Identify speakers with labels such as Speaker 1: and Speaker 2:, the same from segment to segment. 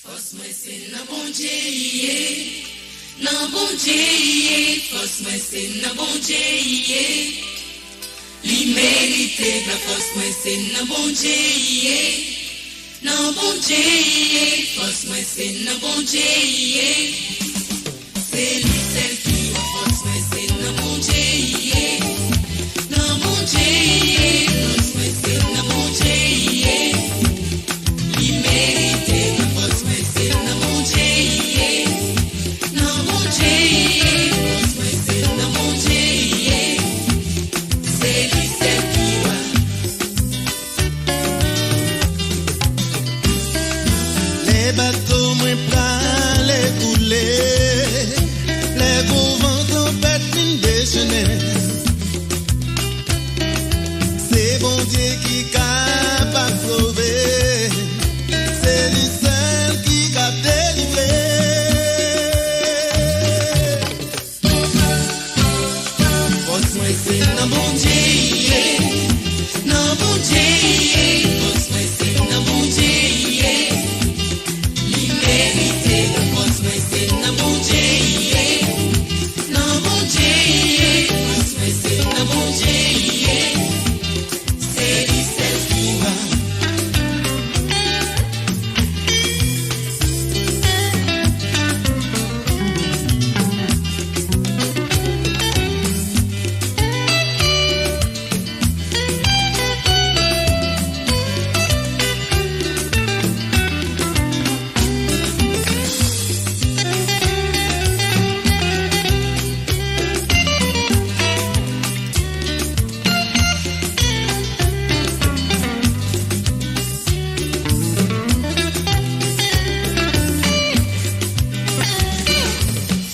Speaker 1: Force moi c'est nan bon Dieu, nan bon Dieu. Force moi c'est nan bon Dieu. Li mérite la force moi c'est nan bon Dieu, nan bon Dieu. Force moi c'est nan bon Dieu. C'est lui celle qui a force moi c'est nan bon Dieu, nan bon Dieu. Force moi c'est nan bon Dieu. Li mérite la force moi c'est nan bon Dieu, nan bon Dieu. Force moi c'est nan bon Dieu. C'est lui celle qui a.
Speaker 2: Les bateaux moins plats, les coulées, les beaux vents tempêtes mine déchaînés. C'est bon Dieu qui capable de sauver, c'est lui seul qui a délivré.
Speaker 1: Force moi c'est nan bon Dieu, nan bon Dieu. Force moi c'est nan bon Dieu. Li mérite la force moi c'est nan bon Dieu, nan bon Dieu. Force moi c'est nan bon Dieu. C'est lui seul qui va.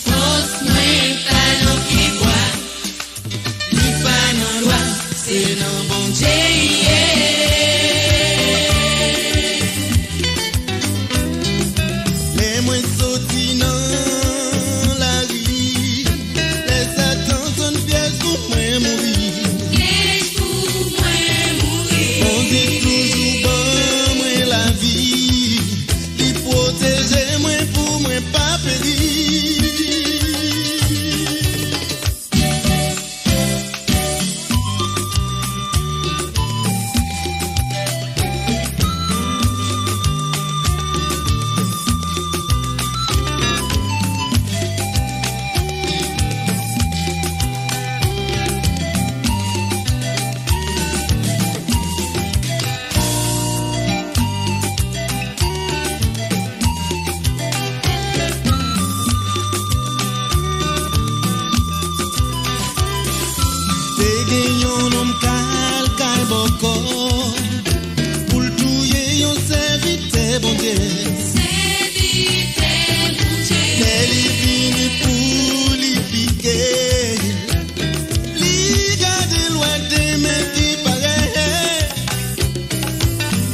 Speaker 1: Force moi pas nan qui boit, ni pas nan loi, c'est nan bon Dieu.
Speaker 2: Les moins sautis dans la vie, les satans sont pièges pour moi mourir.
Speaker 1: Piège pour moi mourir.
Speaker 2: On dit toujours bon moi la vie, il protège moi pour moi pas périr. Te genyon nom kal boko, pou l'touye yon servite bon Dieu.
Speaker 1: C'est vite bon Dieu.
Speaker 2: Mais li fini pou li piqué, li gade loin de men ki pare.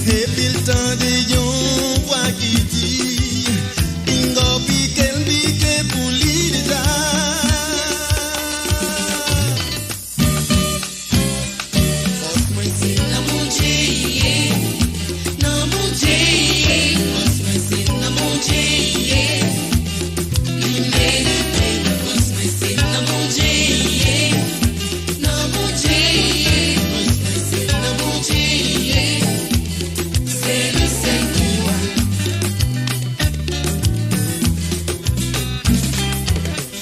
Speaker 2: Et puis le temps de yon voix qui dit, Ingo piqué pour li déjà.
Speaker 1: Force moi c'est nan bon Dieu, nan bon Dieu. Force moi c'est nan bon Dieu. Li mérite la force moi c'est nan bon Dieu, nan bon Dieu. Force moi c'est nan bon Dieu. C'est lui seul qui va.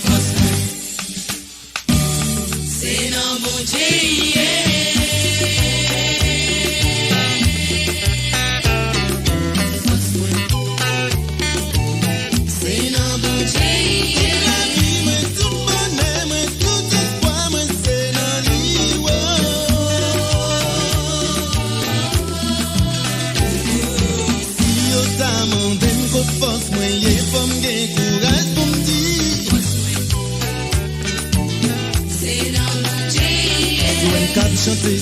Speaker 1: Force moi c'est nan bon Dieu. Force moi c'est nan bon Dieu.
Speaker 2: La vie moi tout bonheur, moi tout espoir, moi c'est dans lui. Si yo ta mandé m'ko force moi yé faut m'gen courage pour m'dire.
Speaker 1: C'est nan bon Dieu.
Speaker 2: 24 chanter